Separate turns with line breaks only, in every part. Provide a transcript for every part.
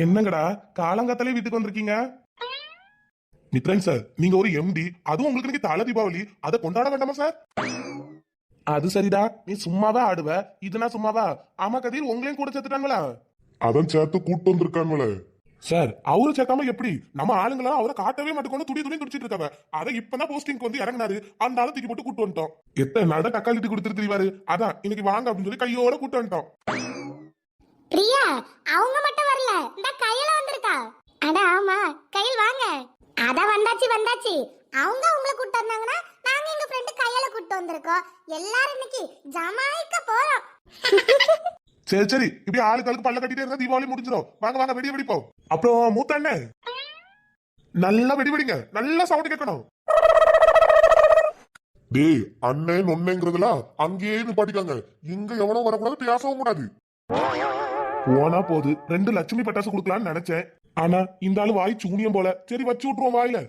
என்னங்கடா காலங்காத்தாலே வீட்டுக்கு வந்திருக்கீங்க? மித்ரன் சார், நீங்க ஒரு எம்டி, அதுவும் உங்களுக்கு இன்னைக்கு தல தீபாவளி, அதை கொண்டாட வேண்டாமா சார்? அது சரிடா, நீ சும்மாவா ஆடுவ, இதுனா சும்மாவா? ஆமா கதிர், உங்களையும் கூட சேர்த்துட்டாங்களா?
அதான் சேர்த்து கூட்டு வந்திருக்காங்களே.
சார், அவரு சேர்க்காம எப்படி? நம்ம ஆளுங்களா அவரை காட்டவே மாட்டேங்கொண்டு துடி துணி துடிச்சிட்டு இருக்காங்க. அதை இப்பதான் போஸ்டிங் வந்து இறங்கினாரு, அந்த ஆளு தூக்கி போட்டு கூட்டு வந்துட்டோம். எத்தனை நாள் தக்காளி கொடுத்துட்டு தெரிவாரு, அதான் இன்னைக்கு வாங்க அப்படின்னு சொல்லி கையோட கூட்டு வந்துட்டோம்.
பிரியா, அவங்க மட்டும் வரல, இந்த கையில வந்திருக்கா. அட ஆமா, கையில் வாங்க. அத வந்தாச்சு வந்தாச்சு. அவங்க உங்களை கூட்டு வந்தாங்கன்னா நாங்க எங்க ஃப்ரெண்ட் கையில கூட்டு வந்திருக்கோம். எல்லாரும் இன்னைக்கு ஜமாய்க்க போறோம்.
சரி சரி, இப்படி ஆளுக்கு பல்ல கட்டிட்டே இருந்தா தீபாவளி முடிஞ்சிடும். வாங்க வாங்க, வெடி வெடிப்போம். அப்புறம் மூத்த அண்ணன், நல்லா வெடி வெடிங்க, நல்லா சவுண்ட் கேட்கணும்.
டேய், அண்ணன் ஒன்னேங்கிறதுலாம் அங்கேயே நிப்பாட்டிக்காங்க. இங்க எவனோ வரக்கூடாது, பேசவும் கூடாது.
போனா போது 2 லட்சுமி பட்டாசு கொடுக்கலாம்னு நினைச்சேன். ஆனா இந்த ஆளு வாய் சூனியம் போல. சரி வச்சு விட்டுருவோம் வாயில.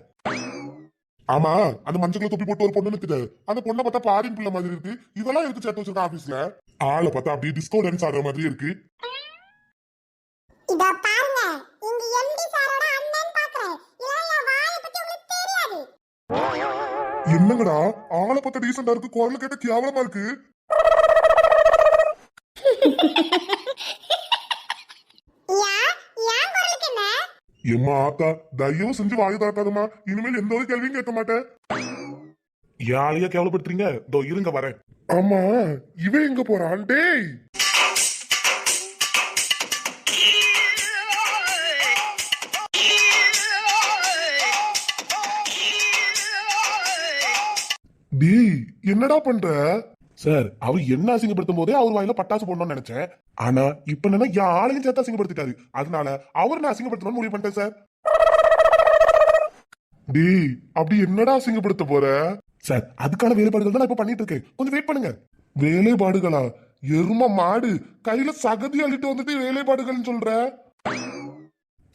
ஆமா, அந்த மஞ்சள் தொப்பி போட்டு ஒரு பொண்ணு நிக்குது. அந்த பொண்ணை பார்த்தா பாரின் பிள்ளை மாதிரி இருக்கு. இதெல்லாம் இருக்கு சேர்த்து வச்சிருக்க ஆபீஸ்ல. ஆளை பார்த்தா அப்படியே டிஸ்கோ டான்ஸ் ஆடுற மாதிரி இருக்கு.
இத பாருங்க, இங்க எம்டி சாரோட அண்ணன் பாக்குறேன். இதெல்லாம் வாயை பத்தி உங்களுக்கு தெரியாது.
என்னங்கடா ஆளை பார்த்தா டீசெண்டா இருக்கு, குரல் கேட்ட கேவலமா இருக்கு. எம்மா ஆத்தா, தயவு செஞ்சு வாய் தாக்காதமா. இனிமேல் எந்த ஒரு கேள்வியும் கேட்க மாட்டேன்.
யாரையா கேவலப்படுத்துறீங்க? இதோ இருங்க வரேன்.
ஆமா, இவன் எங்க போறான்? டேய், டேய் என்னடா பண்ற?
சார், அவர் என்ன அசிங்கப்படுத்தும் போதே அவர் வாயில பட்டாசு போடணும்னு நினைச்சேன். ஆனா இப்ப என்னன்னா என் ஆளையும் சேர்த்து அசிங்கப்படுத்திட்டாரு. அதனால அவர் நான் அசிங்கப்படுத்தணும்னு முடிவு பண்ணிட்டேன் சார்.
டேய், அப்படி என்னடா அசிங்கப்படுத்த போற?
சார், அதுக்கான வேலைப்பாடுகள் தான் நான் இப்ப பண்ணிட்டு இருக்கேன். கொஞ்சம் வெயிட் பண்ணுங்க.
வேலைப்பாடுகளா? எரும மாடு கையில சகதி அள்ளிட்டு வந்துட்டு வேலைப்பாடுகள் சொல்ற?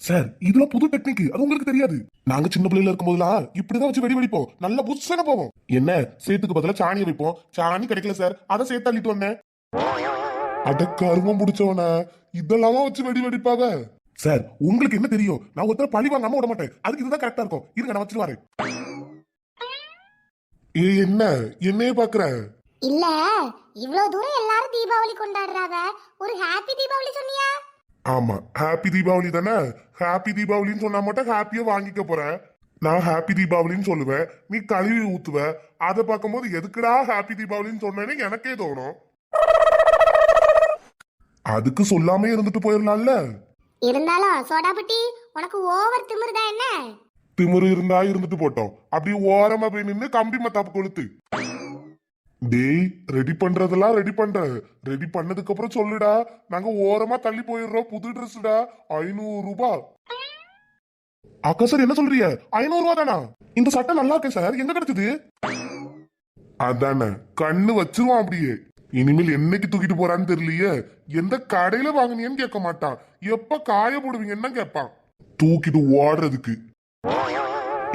சார், இதெல்லாம் புது டெக்னிக், அது உங்களுக்கு தெரியாது. நாங்க சின்ன பிள்ளைல இருக்கும் போதெல்லாம் இப்படிதான் வச்சு வெடி வெடிப்போம். நல்ல புஷ்ஷன போவோம். என்ன, சேத்துக்கு பதிலா சாணியை வைப்போம். சாணி கிடைக்கல சார், அதை சேர்த்து அள்ளிட்டு வந்தேன்.
அட கருமம் முடிச்சவன, இதெல்லாமா வச்சு வெடி வெடிப்பாக?
சார், உங்களுக்கு என்ன தெரியும்? நான் ஒருத்தர பழி வாங்காம விட மாட்டேன். அதுக்கு இதுதான் கரெக்டா இருக்கும். இருங்க, நான் வச்சுட்டு வரேன்.
என்ன என்னையே பாக்குற?
இல்ல, இவ்வளவு தூரம் எல்லாரும் தீபாவளி கொண்டாடுறாங்க, ஒரு ஹாப்பி தீபாவளி சொன்னியா?
ஆமா, ஹாப்பி தீபாவளி தானே. ஹாப்பி தீபாவளின்னு சொன்னா மட்டும் ஹாப்பியா வாங்கிக்க போறேன். நான் ஹாப்பி தீபாவளின்னு சொல்லுவேன், நீ கழுவி ஊத்துவ. அதை பார்க்கும்போது எதுக்குடா ஹாப்பி தீபாவளின்னு சொன்னேன்னு எனக்கே தோணும். அதுக்கு சொல்லாமே இருந்துட்டு போயிடலாம்ல.
இருந்தாலும் சோடாபுட்டி, உனக்கு ஓவர் திமிருதா என்ன?
திமிரு இருந்தா இருந்துட்டு போட்டோம். அப்படி ஓரமா போய் நின்னு கம்பி மத்தாப்பு கொளுத்து. டேய், ரெடி பண்றதெல்லாம் ரெடி பண்ற. ரெடி பண்ணதுக்கு அப்புறம் சொல்லுடா. நாங்க ஓரமா தள்ளி போயிடுறோம். புது ட்ரெஸ்டா, 500 ரூபாய்.
அக்கா சார், என்ன சொல்றீங்க? 500 ரூபா தானா? இந்த சட்டை நல்லா இருக்கு சார், எங்க கிடைச்சது?
அதானே, கண்ணு வச்சிருவான் அப்படியே. இனிமேல் என்னைக்கு தூக்கிட்டு போறான்னு தெரியலையே. எந்த கடையில வாங்கினீன்னு கேட்க மாட்டான். எப்ப காய போடுவீங்கன்னு கேட்பான். தூக்கிட்டு ஓடுறதுக்கு.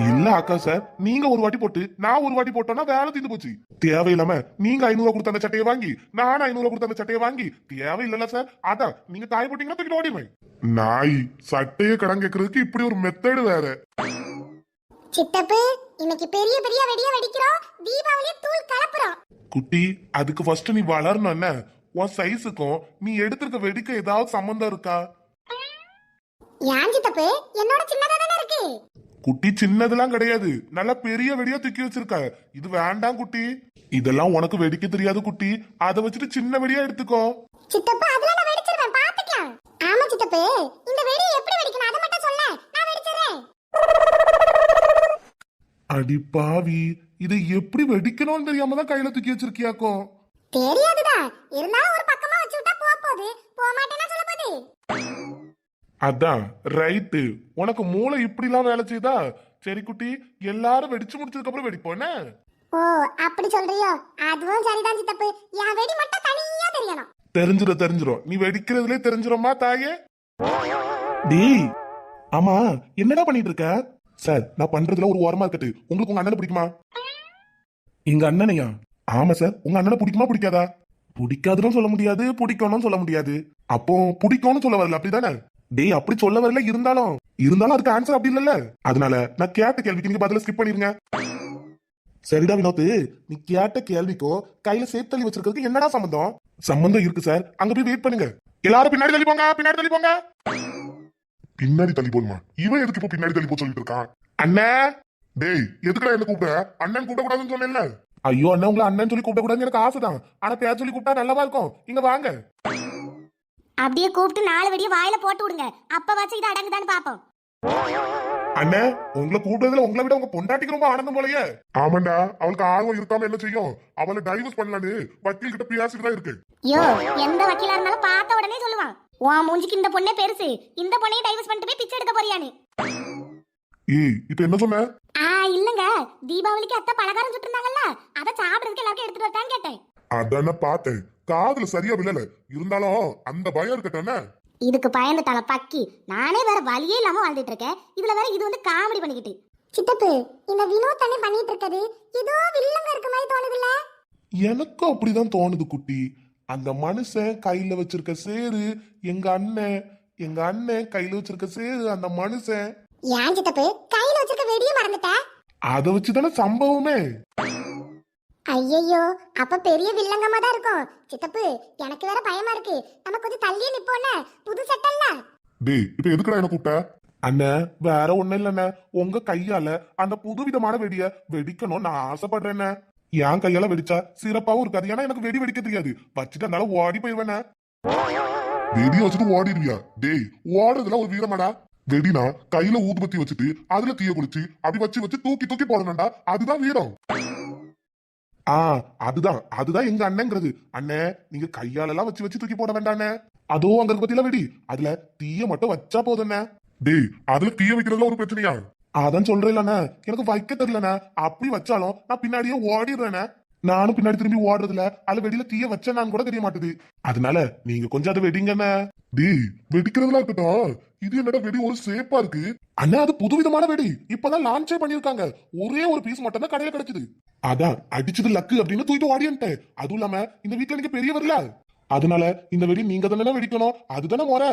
இல்ல அக்கா சார், நீங்க ஒரு வாட்டி போட்டு நான் ஒரு வாட்டி போட்டோம்னா வேலை தீர்ந்து போச்சு. தேவையில்லாம நீங்க 500 ரூபா கொடுத்த அந்த சட்டையை வாங்கி நான் 500 ரூபா கொடுத்த அந்த சட்டையை வாங்கி தேவையில்ல சார். அதான் நீங்க காய போட்டீங்கன்னா தூக்கிட்டு ஓடிடுவேன்.
நாய் சட்டையே கடன் கேட்கறதுக்கு இப்படி ஒரு மெத்தடு வேற.
சித்தப்பு, இன்னைக்கு பெரிய பெரிய வெடிய வெடிக்கிறோம். தீபாவளியை தூள் கலப்புறோம்.
குட்டி, அதுக்கு ஃபர்ஸ்ட் நீ வளரணும். என்ன, உன் சைஸுக்கும் நீ எடுத்திருக்க வெடிக்க ஏதாவது சம்பந்தம் இருக்கா?
ஏன் சித்தப்பு, என்னோட சின்னதா தானே இருக்கு.
குட்டி, சின்னதெல்லாம் கிடையாது, நல்ல பெரிய வெடியா தூக்கி வச்சிருக்க. இது வேண்டாம் குட்டி, இதெல்லாம் உனக்கு வெடிக்க தெரியாது குட்டி. அதை வச்சுட்டு சின்ன வெடியா எடுத்துக்கோ.
சித்தப்பு, அதுல நான் வெடிச்சிருவேன், பாத்துக்கலாம். ஆமா சித்தப்பு, இந்த வெடி எப்படி வெடிக்கணும் அதை மட்டும் சொல்ல, நான் வெடிச்சிடுறேன்.
அடி பாவி, இதை எப்படி வெடிக்கணும்னு தெரியாம தான் கையில தூக்கி வச்சிருக்கியாக்கோ?
தெரியாதுதான், இருந்தாலும் ஒரு பக்கமா வச்சு விட்டா போகுது. போக மாட்டேன்னா சொல்ல போகுது.
அதான் ரைட்டு, உனக்கு மூளை இப்படிலாம் வேலை செய்தா? சரி குட்டி, எல்லாரும் வெடிச்சு முடிச்சதுக்கு அப்புறம் வெடிப்போம்.
ஓ, அப்படி சொல்றியோ? அதுவும் சரிதான் சித்தப்பு, என் வெடி மட்டும் தனியா தெரியணும்.
தெரிஞ்சிரும், நீ வெடிக்கிறதுலே தெரிஞ்சிருமா தாயே. டேய், ஆமா என்னடா பண்ணிட்டு இருக்க? சார், நான் பண்றதுல ஒரு ஓரமா இருக்கட்டு. உங்களுக்கு உங்க அண்ணனை பிடிக்குமா? எங்க அண்ணனையா? ஆமா சார், உங்க அண்ணனை பிடிக்குமா பிடிக்காதா? பிடிக்காதுன்னு சொல்ல முடியாது, பிடிக்கணும்னு சொல்ல முடியாது. அப்போ பிடிக்கும்னு சொல்ல வரல, அப்படிதானே? டேய் அப்படி சொல்ல வரல, இருந்தாலும் அதுக்கு ஆன்சர் அப்படி இல்லல்ல. அதனால நான் கேட்ட கேள்விக்கு நீங்க பதில ஸ்கிப் பண்ணிருங்க. சரிடா வினோத், நீ கேட்ட கேள்விக்கும் கையில சேப் தள்ளி வச்சிருக்கிறதுக்கு என்னடா சம்பந்தம்? சம்பந்தம் இருக்கு சார். அங்க போய் வெயிட் பண்ணுங்க. எல்லாரும் பின்னாடி தள்ளி போங்க, பின்னாடி தள்ளி போங்க.
பின்னாடி தள்ளி போடுமா? இவன் எதுக்கு இப்போ பின்னாடி தள்ளி போ சொல்லிட்டு இருக்கான்?
அண்ணே,
டேய் எதுக்குடா என்ன கூப்பிட? அண்ணன் கூப்பிட கூடாதுன்னு சொன்னேன்ல.
ஐயோ அண்ணன், உங்களை அண்ணன் சொல்லி கூப்பிட கூடாதுன்னு எனக்கு ஆசைதான். ஆனா பேர் சொல்லி கூப்பிட்டா நல்லாவா இருக்கும். இங்க வாங்க.
அப்படியே கூப்பிட்டு 4 வெடியை வாயில போட்டு விடுங்க. அப்ப வச்சு இது அடங்குதான்னு பாப்போம்.
அண்ணே, உங்களை கூப்பிடுறதுல உங்களை விட உங்க பொண்டாட்டிக்கு ரொம்ப ஆனந்தம் போலயே.
ஆமாண்டா, அவளுக்கு ஆர்வம் இருக்காம என்ன செய்யும்? அவளை டைவர்ஸ் பண்ணலான்னு வக்கீல் கிட்ட பேசிட்டு தான் இருக்கு.
யோ, எந்த வக்கீலா இருந்தாலும் பார்த்த உடனே சொல்லுவான், உன் மூஞ்சிக்கு இந்த பொண்ணே பெருசு, இந்த பொண்ணையும் டைவர்ஸ் பண்ணிட்டு போய் பிச்சை எடுக்க போறியான்னு.
ஏய் இப்ப என்ன சொன்ன?
இல்லங்க, தீபாவளிக்கு அத்தை பலகாரம் சுட்டுருந்தாங்கல்ல, அதை சாப்பிடுறதுக்கு எல்லாருக்கும் எடுத்துட்டு வரட்டான்னு கேட்டேன்.
அதான பார்த்தேன், காதுல சரியா விழல. இருந்தாலும் அந்த பயம் இருக்கட்டானே.
இதுக்கு பயந்துட்டால பக்கி. நானே வேற வழியே இல்லாம வாழ்ந்துட்டு இருக்கேன். இதுல வேற இது வந்து காமெடி பண்ணிக்கிட்டு. சித்தப்பு, இந்த வினோத் தானே பண்ணிட்டு இருக்காரு. ஏதோ வில்லங்க இருக்க மாதிரி தோணுதுல்ல?
எனக்கும் அப்படிதான் தோணுது குட்டி. அந்த மனுஷன் கையில வச்சிருக்க சேரு எங்க அண்ணன் கையில வச்சிருக்க சேரு அந்த மனுஷன்.
ஏன் சித்தப்பு, கையில வச்சிருக்க வெடியை மறந்துட்ட?
அதை வச்சுதானே சம்பவமே.
ஐயோ, அப்ப பெரிய வில்லங்கமா தான் இருக்கும். சித்தப்பு, எனக்கு வேற பயமா இருக்கு. நம்ம கொஞ்சம் தள்ளியே நிப்போம்ல, புது சட்டல்ல.
டேய் இப்ப எதுக்குடா என்ன கூப்பிட்ட?
அண்ணன் வேற ஒண்ணும் இல்லண்ணே, உங்க கையால அந்த புதுவிதமான வெடிய வெடிக்கணும் நான் ஆசைப்படுறேன். என் கையால வெடிச்சா சிறப்பாவும் இருக்காது. ஏன்னா எனக்கு வெடி வெடிக்க தெரியாது. வச்சுட்டு அதனால ஓடி போயிடுவேண்ணே.
வெடிய வச்சுட்டு ஓடிடுவியா? டேய் ஓடுறதுல ஒரு வீரமாடா. வெடினா கையில ஊதுபத்தி வச்சுட்டு அதுல தீய குளிச்சு அப்படி வச்சு தூக்கி தூக்கி போடணும்டா. அதுதான் வீரம்.
அதுதான் எங்க அண்ணங்கிறது. அண்ணே, நீங்க கையால எல்லாம் வச்சு தூக்கி போட வேண்டாண்ணே. அதோ அங்க பத்தியில வெடி, அதுல தீய மட்டும் வச்சா போதுண்ணே.
டேய் அதுல தீய வைக்கிறதுல ஒரு பிரச்சனையா?
அதான் சொல்றேன்லண்ணே, எனக்கு வைக்க தெரியலண்ணே. அப்படி வச்சாலும் நான் பின்னாடியே ஓடிடுறேண்ணே. நானும் பின்னாடி திரும்பி ஓடுறதுல அதுல வெடியில தீய வச்சேன்னு கூட தெரிய மாட்டுது. அதனால நீங்க கொஞ்சம் அதை வெடிங்கண்ணே.
டேய் வெடிக்கிறதுலாம் இருக்கட்டும், இது என்னடா வெடி ஒரு சேப்பா இருக்கு?
அண்ணா, அது புதுவிதமான வெடி. இப்பதான் லான்ச்சே பண்ணிருக்காங்க. ஒரே ஒரு பீஸ் மட்டும் தான் கடையில கிடைச்சது. அதான் அடிச்சது லக்கு அப்படின்னு தூக்கிட்டு ஓடியன்ட்டேன். அதுவும் இல்லாம இந்த வீட்டுல நீங்க பெரியவர்ல, அதனால இந்த வெடி நீங்க தானே வெடிக்கணும். அதுதானே முறை.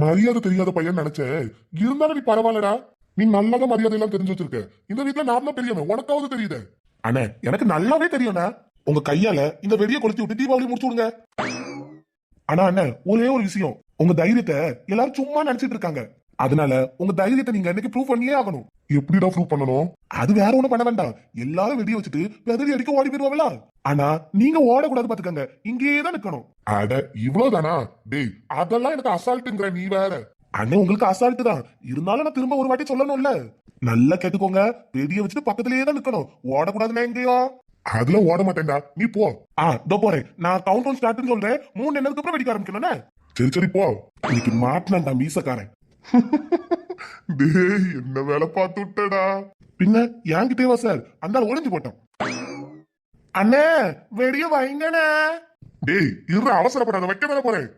மரியாதை தெரியாத பையன் நினைச்சேன். இருந்தாலும் நீ பரவாயில்லடா. நீ நல்லதான் மரியாதை எல்லாம் தெரிஞ்சு வச்சிருக்க. இந்த வீட்டுல நான் தான் பெரியவன், உனக்காவது தெரியுது.
அண்ணே, எனக்கு நல்லாவே தெரியும்ண்ணா. உங்க கையால இந்த வெடியை கொளுத்தி விட்டு தீபாவளி முடிச்சு விடுங்க. ஆனா அண்ணன், ஒரே ஒரு விஷயம், உங்க தைரியத்தை எல்லாரும் சும்மா நினைச்சிட்டு இருக்காங்க. அதனால உங்க தைரியத்தை நீங்க இன்னைக்கு ப்ரூவ் பண்ணியே ஆகணும்.
எப்படிடா ப்ரூவ் பண்ணணும்?
அது வேற ஒண்ணும் பண்ண வேண்டாம். எல்லாரும் வெடியை வச்சுட்டு பெதறி அடிக்க ஓடி போயிருவாங்களா? ஆனா நீங்க ஓடக்கூடாது பாத்துக்கங்க. இங்கேயே தான் நிக்கணும்.
அட இவ்வளவுதானா? டேய் அதெல்லாம் எனக்கு அசால்ட்டுங்கிற நீ வேற.
அண்ணே, உங்களுக்கு அசால்ட்டு தான். இருந்தாலும் நான் திரும்ப ஒரு வாட்டி சொல்லணும்ல. நல்லா கேட்டுக்கோங்க. வெடியை வச்சுட்டு பக்கத்திலேயே தான் நிக்கணும். ஓடக்கூடாதுன்னா எங்கேயும்.
அதுல ஓட மாட்டேன்டா, நீ போ.
இதோ போறேன். நான் கவுண்ட் டவுன் ஸ்டார்ட்னு சொல்றேன். 3 எண்ணதுக்கு அப்புறம் வெடிக்க ஆரம்பிக்கணும்னே.
சரி போ.
இன்னைக்கு மாட்டினா மீசக்காரன்.
டேய் என்ன வேலை பார்த்து விட்டடா.
பின்ன என்கிட்டேவா சார்? அந்த ஒளிஞ்சு போட்டோம். அண்ணே, வெடிய வைங்கண்ணே.
டேய் இரு, அவசரப்படாத, வைக்க வேற போறேன்.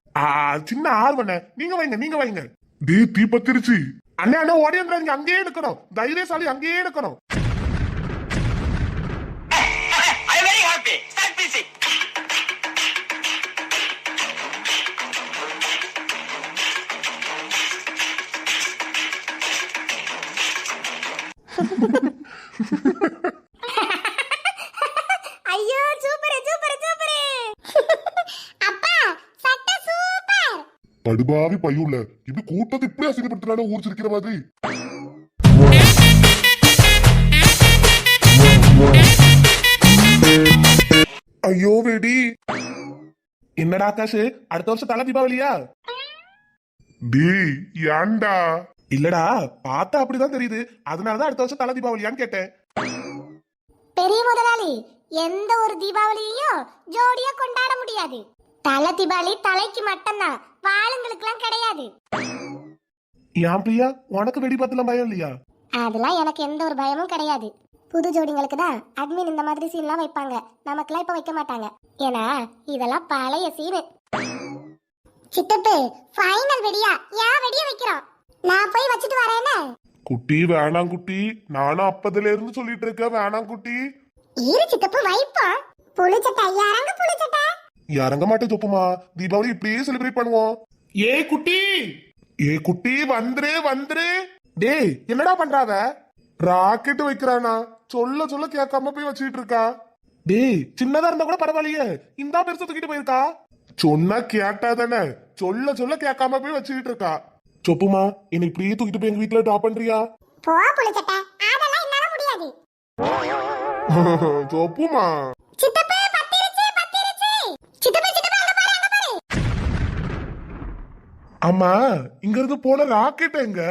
சின்ன ஆர்வண்ணே, நீங்க வைங்க.
டேய் தீ பத்திருச்சு.
அண்ணே ஓடியாங்க, அங்கேயே இருக்கணும். தைரியசாலி அங்கேயே இருக்கணும்.
ஐயோ சூப்பர் சூப்பர் சூப்பர். அப்பா சட்டை சூப்பர்.
படுபாவி பையுள்ள இப்படி கூட்டத்தை இப்படி அசிங்கப்படுத்துறானே ஊர் சிரிக்கிற மாதிரி.
ஐயோ வெடி. என்னடா ஆகாஷ், அடுத்த வருஷம் தலை தீபாவளியா?
டேய் ஏன்டா?
இல்லடா, பார்த்தா அப்படிதான் தெரியுது. அதனாலதான் அடுத்த வருஷம் தலை தீபாவளியான்னு கேட்டேன்.
பெரிய முதலாளி, எந்த ஒரு தீபாவளியையும் ஜோடியா கொண்டாட முடியாது. தலை தீபாவளி தலைக்கு மட்டும்தான், வாளுங்களுக்குலாம் கிடையாது.
ஏன் பிரியா, உனக்கு வெடி பத்தலாம் பயம் இல்லையா?
அதெல்லாம் எனக்கு எந்த ஒரு பயமும் கிடையாது. புது ஜோடிங்களுக்கு தான் அட்மின் இந்த மாதிரி சீன்லாம் வைப்பாங்க. நமக்குலாம் இப்ப வைக்க மாட்டாங்க. ஏன்னா இதெல்லாம் பழைய சீனு. சித்தப்பு, ஃபைனல் வெடியா? ஏன் வெடிய வைக்கிறோம்? நான் போய் வச்சிட்டு வரேனே.
குட்டி வேணாம் குட்டி, நானும் அப்பதுல இருந்து சொல்லிட்டு இருக்கேன் வேணாம் குட்டி.
இரு சித்தப்பு, வைப்பா. புளிச்சட்டை இறங்க, புளிச்சட்டை
இறங்க மாட்டே சொப்புமா. தீபாவளி இப்படியே செலிப்ரேட் பண்ணுவோம். ஏ குட்டி
ஏ குட்டி வந்துரு வந்துரு.
டேய் என்னடா பண்றாவ?
ராக்கெட் வைக்கிறானா? சொல்ல சொல்ல கேட்காம போய் வச்சுக்கிட்டு இருக்கா.
டேய் சின்னதா இருந்தா கூட பரவாயில்லையே, இந்தா பெருசா தூக்கிட்டு போயிருக்கா.
சொன்னா கேட்டா தானே, சொல்ல சொல்ல கேட்காம போய் வச்சுக்கிட்டு இருக்கா.
சொப்புமா என்னை இப்படியே தூக்கிட்டு போய் எங்க வீட்டுல ட்ராப் பண்றியா?
போ புளிச்சட்ட, அதெல்லாம் என்னால முடியாது.
சொப்புமா
சித்தப்பா பத்திருச்சு பத்திருச்சு. சித்தப்பா சித்தப்பா அங்க பாரு அங்க பாரு.
அம்மா இங்க இருந்து போன ராக்கெட் எங்க?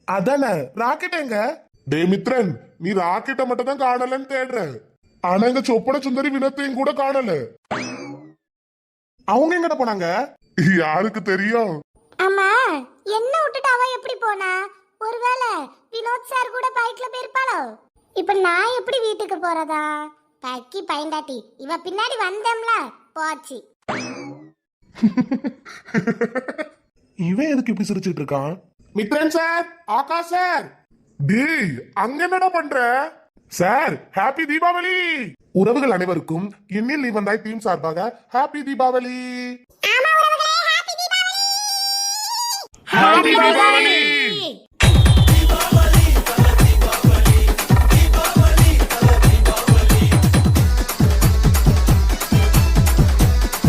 அதானே ராக்கெட் எங்க?
டே மித்ரன், நீ ராக்கெட்டை மட்டும் தான் காணலன்னு தேடுற. ஆனா இங்க சொப்பன சுந்தரி வினத்தையும் கூட காணல.
அவங்க எங்கட போனாங்க?
யாருக்கு தெரியும்?
அம்மா என்ன விட்டுட்டு அவ எப்படி போனா? ஒருவேளை வினோத் சார் கூட பைக்ல போயிருப்பாளோ? இப்ப நான் எப்படி வீட்டுக்கு போறதா? பக்கி பைண்டாட்டி இவ பின்னாடி வந்தம்ல போச்சு.
இவன் எதுக்கு இப்படி சிரிச்சிட்டு இருக்கான்? Mithran sir, Akash sir.
டேய் அங்க என்னடா பண்ற?
Sir happy Deepavali. உறவுகள் அனைவருக்கும் இன்னில் நீ வந்தாய் டீம் சார்பாக ஹாப்பி தீபாவளி.
ஆமா உறவுகளே, ஹாப்பி தீபாவளி.
ஹாப்பி தீபாவளி.